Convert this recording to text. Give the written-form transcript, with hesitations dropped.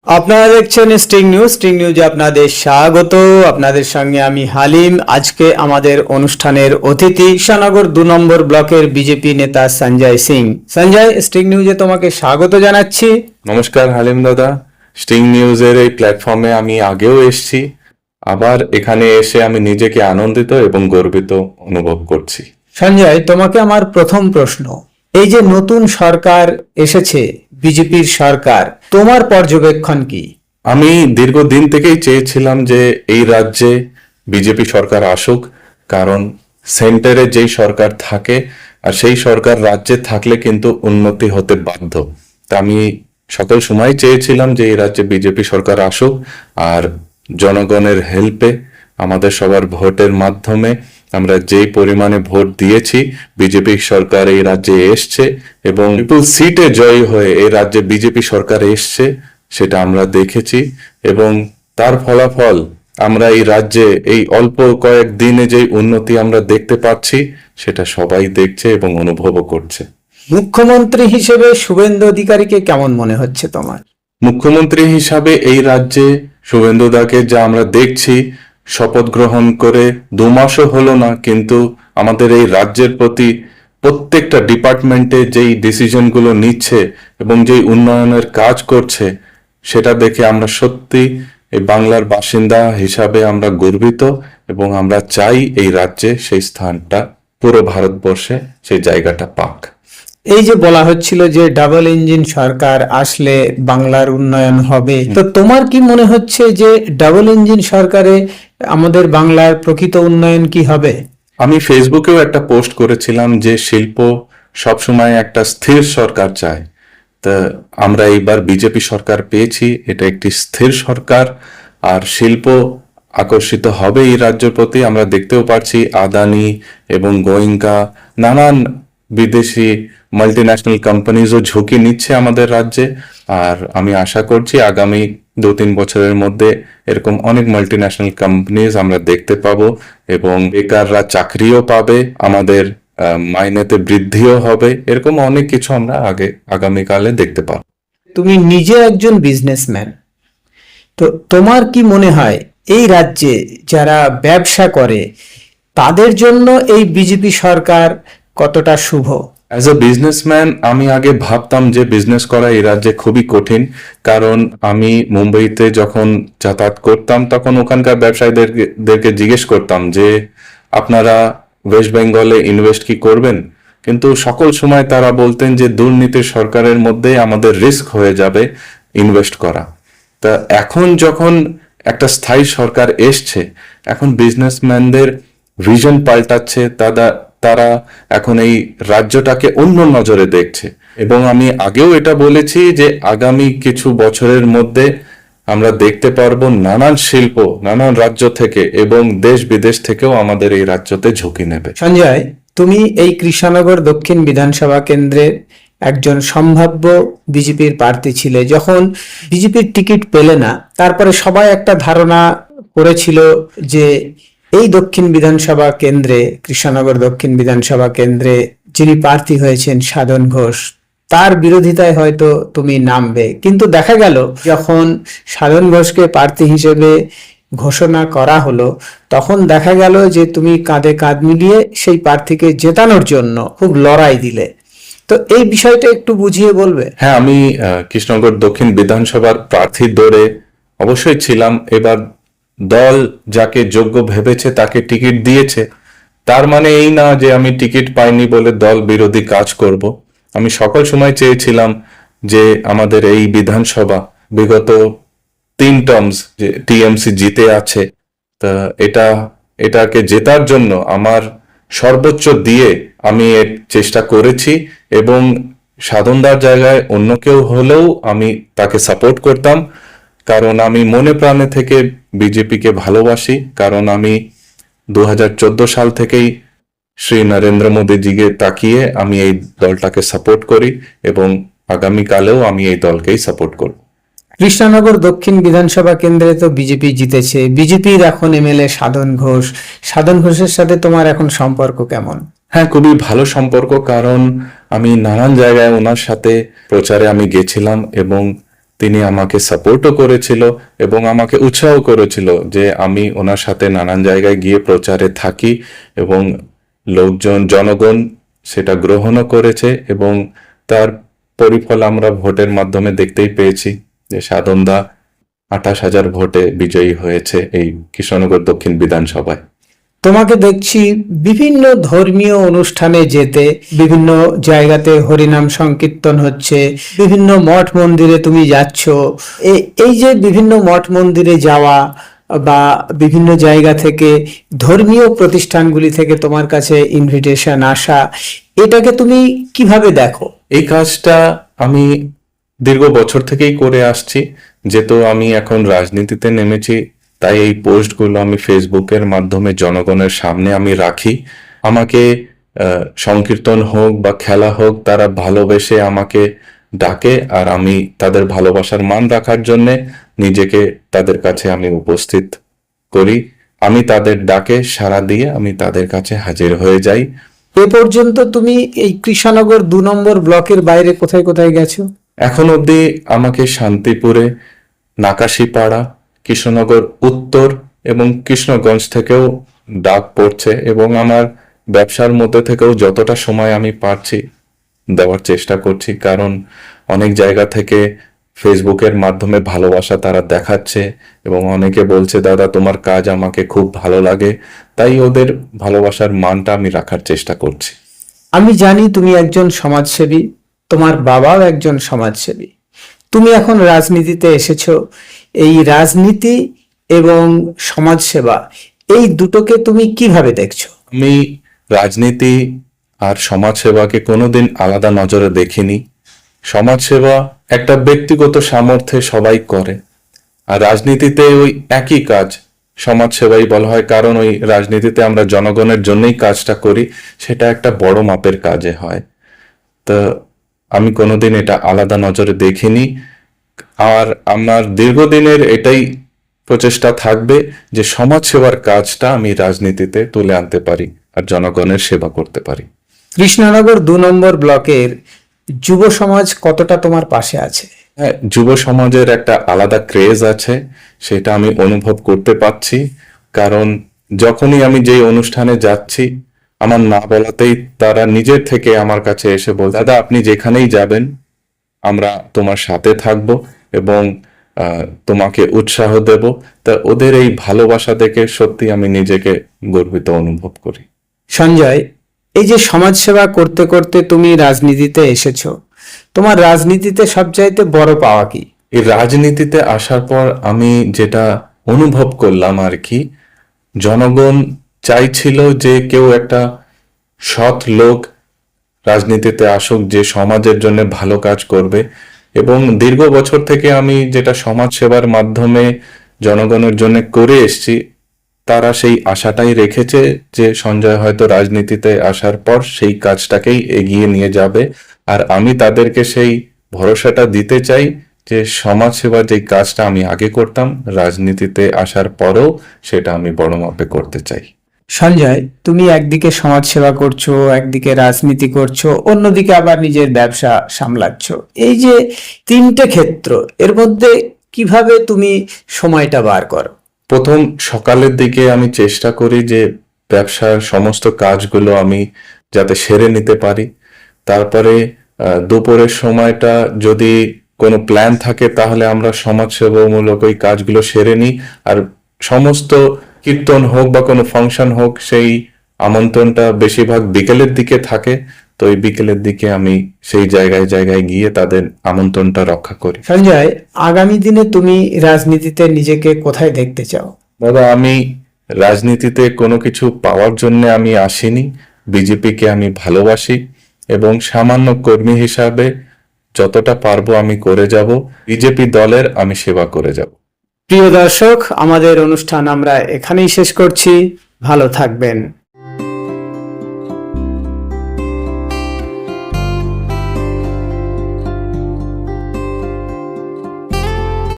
আপনারা দেখছেন স্টিং নিউজে আপনাদের স্বাগত। আপনাদের সঙ্গে আমি হালিম। আজকে আমাদের অনুষ্ঠানের অতিথি কৃষ্ণনগর 2 নম্বর ব্লকের বিজেপি নেতা সঞ্জয় সিং। সঞ্জয়, স্টিং নিউজে তোমাকে স্বাগত জানাচ্ছি। নমস্কার হালিম দাদা। স্টিং নিউজের এই প্ল্যাটফর্মে আমি আগেও এসেছি, আবার এখানে এসে আমি নিজেকে আনন্দিত এবং গর্বিত অনুভব করছি। সঞ্জয়, তোমাকে আমার প্রথম প্রশ্ন, এই যে নতুন সরকার এসেছে, বিজেপির সরকার, তোমার পর্যবেক্ষণ কি? আমি দীর্ঘদিন থেকেই চেয়েছিলাম যে এই রাজ্যে বিজেপি সরকার আসুক, কারণ সেন্টারে যেই সরকার থাকে আর সেই সরকার রাজ্যে থাকলে কিন্তু উন্নতি হতে বাধ্য। তা আমি সকল সময় চেয়েছিলাম যে এই রাজ্যে বিজেপি সরকার আসুক, আর জনগণের হেল্পে আমাদের সবার ভোটের মাধ্যমে আমরা যেই পরিমাণে ভোট দিয়েছি, বিজেপি সরকার এই রাজ্যে এসছে এবং বিপুল সিটে জয়ী হয়ে এই রাজ্যে বিজেপি সরকার এসছে, সেটা আমরা দেখেছি। এবং তার ফলাফল আমরা এই রাজ্যে এই অল্প কয়েক দিনে যে উন্নতি আমরা দেখতে পাচ্ছি, সেটা সবাই দেখছে এবং অনুভবও করছে। মুখ্যমন্ত্রী হিসেবে শুভেন্দু অধিকারীকে কেমন মনে হচ্ছে তোমার? মুখ্যমন্ত্রী হিসাবে এই রাজ্যে শুভেন্দু দাকে যা আমরা দেখছি, শপথ গ্রহণ করে 2 মাসও হলো না, কিন্তু আমাদের এই রাজ্যের প্রতি প্রত্যেকটা ডিপার্টমেন্টে যেই ডিসিশনগুলো নিচ্ছে এবং যেই উন্নয়নের কাজ করছে, সেটা দেখে আমরা সত্যি এই বাংলার বাসিন্দা হিসাবে আমরা গর্বিত এবং আমরা চাই এই রাজ্যে সেই স্থানটা পুরো ভারতবর্ষে সেই জায়গাটা পাক। এই যে বলা হচ্ছিল যে ডাবল ইঞ্জিন সরকার আসলে বাংলার উন্নয়ন হবে, তো তোমার কি মনে হচ্ছে যে ডাবল ইঞ্জিন সরকারে আমাদের বাংলার প্রকৃত উন্নয়ন কি হবে? আমি ফেসবুকেও একটা পোস্ট করেছিলাম যে শিল্প সবসময় একটা স্থির সরকার চায়। তা আমরা এইবার বিজেপি সরকার পেয়েছি, এটা একটি স্থির সরকার, আর শিল্প আকর্ষিত হবে এই রাজ্যের প্রতি। আমরা দেখতেও পাচ্ছি আদানি এবং গোয়েঙ্কা নানান বিদেশি মাল্টিন্যাশনাল কোম্পানিজও ঝুঁকি নিচ্ছে আমাদের রাজ্যে। আর আমি আশা করছি আগামী 2-3 বছরের মধ্যে এরকম অনেক মাল্টিন্যাশনাল কোম্পানিজ আমরা দেখতে পাবো এবং বেকাররা চাকরিও পাবে, আমাদের মাইনেতে বৃদ্ধিও হবে। এরকম অনেক কিছু আমরা আগামীকালে দেখতে পাবো। তুমি নিজে একজন বিজনেসম্যান, তো তোমার কি মনে হয় এই রাজ্যে যারা ব্যবসা করে তাদের জন্য এই বিজেপি সরকার কতটা শুভ? অ্যাজ এ বিজনেসম্যান আমি আগে ভাবতাম যে বিজনেস করা এই রাজ্যে খুবই কঠিন, কারণ আমি মুম্বাইতে যখন যাতায়াত করতাম তখন ওখানকার ব্যবসায়ীদেরকে জিজ্ঞেস করতাম যে আপনারা ওয়েস্ট বেঙ্গলে ইনভেস্ট কি করবেন, কিন্তু সকল সময় তারা বলতেন যে দুর্নীতির সরকারের মধ্যে আমাদের রিস্ক হয়ে যাবে ইনভেস্ট করা। তা এখন যখন একটা স্থায়ী সরকার এসছে, এখন বিজনেসম্যানদের ভিশন পাল্টাচ্ছে, তারা এখন এই রাজ্যটাকে অন্য নজরে দেখছে। এবং আমি আগেও এটা বলেছি যে আগামী কিছু বছরের মধ্যে আমরা দেখতে পারবো নানান শিল্প নানান রাজ্য থেকে এবং দেশ বিদেশ থেকেও আমাদের এই রাজ্যতে ঝুঁকি নেবে। সঞ্জয়, তুমি এই কৃষ্ণনগর দক্ষিণ বিধানসভা কেন্দ্রের একজন সম্ভাব্য বিজেপির প্রার্থী ছিলে। যখন বিজেপির টিকিট পেলে না, তারপরে সবাই একটা ধারণা করেছিল যে এই দক্ষিণ বিধানসভা কেন্দ্রে, কৃষ্ণনগর দক্ষিণ বিধানসভা কেন্দ্রে যিনি প্রার্থী হয়েছেন সাধন ঘোষ, তার বিরোধিতায় হয়তো তুমি নামবে। কিন্তু দেখা গেল যখন সাধন ঘোষকে প্রার্থী হিসেবে ঘোষণা করা হলো, তখন দেখা গেল যে তুমি কাঁধে কাঁধ মিলিয়ে সেই প্রার্থীকে জেতানোর জন্য খুব লড়াই দিলে। তো এই বিষয়টা একটু বুঝিয়ে বলবে? হ্যাঁ, আমি কৃষ্ণনগর দক্ষিণ বিধানসভার প্রার্থীর দৌড়ে অবশ্যই ছিলাম। এবার দল যাকে যোগ্য ভেবেছে তাকে টিকিট দিয়েছে, তার মানে এই না যে আমি টিকিট পাইনি বলে দল বিরোধী কাজ করব। আমি সকল সময় চেয়েছিলাম যে আমাদের এই বিধানসভা বিগত 3 টার্মস যে টিএমসি জিতে আছে, তা এটাকে জেতার জন্য আমার সর্বোচ্চ দিয়ে আমি এর চেষ্টা করেছি এবং সাধনদার জায়গায় অন্য কেউ হলেও আমি তাকে সাপোর্ট করতাম, কারণ আমি মনে প্রাণে থেকে বিজেপিকে ভালোবাসি। কারণ আমি 2014 সাল থেকেই শ্রী নরেন্দ্র মোদীজিকে তাকিয়ে আমি এই দলটাকে সাপোর্ট করি এবং আগামীকালেও আমি এই দলকেই সাপোর্ট করব। কৃষ্ণনগর দক্ষিণ বিধানসভা কেন্দ্রে তো বিজেপি জিতেছে, বিজেপির এখন এমএলএ সাধন ঘোষ। সাধন ঘোষের সাথে তোমার এখন সম্পর্ক কেমন? হ্যাঁ, খুবই ভালো সম্পর্ক, কারণ আমি নানান জায়গায় ওনার সাথে প্রচারে আমি গেছিলাম এবং তিনি আমাকে সাপোর্টও করেছিল এবং আমাকে উৎসাহ করেছিল যে আমি ওনার সাথে নানান জায়গায় গিয়ে প্রচারে থাকি, এবং জনগণ সেটা গ্রহণও করেছে, এবং তার পরিফল আমরা ভোটের মাধ্যমে দেখতেই পেয়েছি যে সাধনদা 28,000 ভোটে বিজয়ী হয়েছে এই কৃষ্ণনগর দক্ষিণ বিধানসভায়। তোমাকে দেখছি বিভিন্ন ধর্মীয় অনুষ্ঠানে যেতে, বিভিন্ন জায়গাতে হরিনাম সংকীর্তন হচ্ছে, বিভিন্ন মঠ মন্দিরে তুমি যাচ্ছ। এই যে বিভিন্ন মঠ মন্দিরে যাওয়া বা বিভিন্ন জায়গা থেকে ধর্মীয় প্রতিষ্ঠানগুলি থেকে তোমার কাছে ইনভিটেশন আসা, এটাকে তুমি কিভাবে দেখো? এই কাজটা আমি দীর্ঘ বছর থেকেই করে আসছি। যেহেতু আমি এখন রাজনীতিতে নেমেছি, তাই এই পোস্টগুলো আমি ফেসবুকের মাধ্যমে জনগণের সামনে আমি রাখি। আমাকে সংকীর্তন হোক বা খেলা হোক, তারা ভালোবেসে আমাকে ডাকে, আর আমি তাদের ভালোবাসার মান রাখার জন্য নিজেকে তাদের কাছে আমি উপস্থিত করি। আমি তাদের ডাকে সাড়া দিয়ে আমি তাদের কাছে হাজির হয়ে যাই। এ পর্যন্ত তুমি এই কৃষ্ণনগর 2 নম্বর ব্লকের বাইরে কোথায় কোথায় গেছো? এখন অবধি আমাকে শান্তিপুরে, নাকাশিপাড়া, কৃষ্ণনগর উত্তর এবং কৃষ্ণগঞ্জ থেকেও ডাক পড়ছে, এবং আমার ব্যবসার মধ্যে থেকেও যতটা সময় আমি পারছি দেওয়ার চেষ্টা করছি। কারণ অনেক জায়গা থেকে ফেসবুকের মাধ্যমে ভালোবাসা তারা দেখাচ্ছে, এবং অনেকে বলছে দাদা তোমার কাজ আমাকে খুব ভালো লাগে, তাই ওদের ভালোবাসার মানটা আমি রাখার চেষ্টা করছি। আমি জানি তুমি একজন সমাজসেবী, তোমার বাবাও একজন সমাজসেবী। তুমি এখন রাজনীতিতে এসেছো। এই রাজনীতি এবং সমাজসেবা, এই দুটোকে তুমি কিভাবে দেখছো? আমি রাজনীতি আর সমাজসেবাকে কোনোদিন আলাদা নজরে দেখিনি। সমাজসেবা একটা ব্যক্তিগত সামর্থ্যে সবাই করে, আর রাজনীতিতে ওই একই কাজ সমাজসেবাই বলা হয়, কারণ ওই রাজনীতিতে আমরা জনগণের জন্যই কাজটা করি, সেটা একটা বড় মাপের কাজে হয়। তো আমি কোনোদিন এটা আলাদা নজরে দেখিনি, আর আমার দীর্ঘদিনের এটাই প্রচেষ্টা থাকবে যে সমাজসেবার কাজটা আমি রাজনীতিতে তুলে আনতে পারি আর জনগণের সেবা করতে পারি। কৃষ্ণনগর 2 নম্বর ব্লকের যুব সমাজ কতটা তোমার পাশে আছে? হ্যাঁ, যুব সমাজের একটা আলাদা ক্রেজ আছে, সেটা আমি অনুভব করতে পারছি। কারণ যখনই আমি যেই অনুষ্ঠানে যাচ্ছি, আমার না বলাতেই তারা নিজের থেকে আমার কাছে এসে বল, দাদা আপনি যেখানেই যাবেন আমরা তোমার সাথে থাকব এবং তোমাকে উৎসাহ দেব। তা ওদের এই ভালোবাসা দেখে সত্যি আমি নিজেকে গর্বিত অনুভব করি। সঞ্জয়, এই যে সমাজসেবা করতে করতে তুমি রাজনীতিতে এসেছো, তোমার রাজনীতিতে সবচাইতে বড় পাওয়া কি? এই রাজনীতিতে আসার পর আমি যেটা অনুভব করলাম আর কি, জনগণ চাইছিল যে কেউ একটা সৎ লোক রাজনীতিতে আসুক, যে সমাজের জন্য ভালো কাজ করবে। এবং দীর্ঘ বছর থেকে আমি যেটা সমাজ সেবার মাধ্যমে জনগণের জন্য করে এসেছি, তারা সেই আশাটাই রেখেছে যে সঞ্জয় হয়তো রাজনীতিতে আসার পর সেই কাজটাকেই এগিয়ে নিয়ে যাবে। আর আমি তাদেরকে সেই ভরসাটা দিতে চাই যে সমাজ সেবা যে কাজটা আমি আগে করতাম, রাজনীতিতে আসার পরও সেটা আমি বড় মাপে করতে চাই। সঞ্জয়, তুমি একদিকে সমাজসেবা করছো, একদিকে রাজনীতি করছো, অন্যদিকে আবার নিজের ব্যবসা সামলাচ্ছ। এই যে 3টে ক্ষেত্র, এর মধ্যে কিভাবে তুমি সময়টা বার করো? প্রথম সকালের দিকে আমি চেষ্টা করি যে ব্যবসার সমস্ত কাজগুলো আমি যাতে সেরে নিতে পারি। তারপরে দুপুরের সময়টা যদি কোনো প্ল্যান থাকে তাহলে আমরা সমাজসেবামূলক ওই কাজগুলো সেরে নিই। আর সমস্ত কীর্তন হোক বা কোনো ফাংশন হোক, সেই আমন্ত্রণটা বেশিরভাগ বিকেলের দিকে থাকে, তো ওই বিকেলের দিকে আমি সেই জায়গায় জায়গায় গিয়ে তাদের আমন্ত্রণটা রক্ষা করি। সঞ্জয়, আগামী দিনে তুমি রাজনীতিতে নিজেকে কোথায় দেখতে চাও? দাদা, আমি রাজনীতিতে কোনো কিছু পাওয়ার জন্য আমি আসিনি। বিজেপিকে আমি ভালোবাসি এবং সামান্য কর্মী হিসাবে যতটা পারবো আমি করে যাব। বিজেপি দলের আমি সেবা করে যাব। প্রিয় দর্শক, আমাদের অনুষ্ঠান আমরা এখানেই শেষ করছি। ভালো থাকবেন।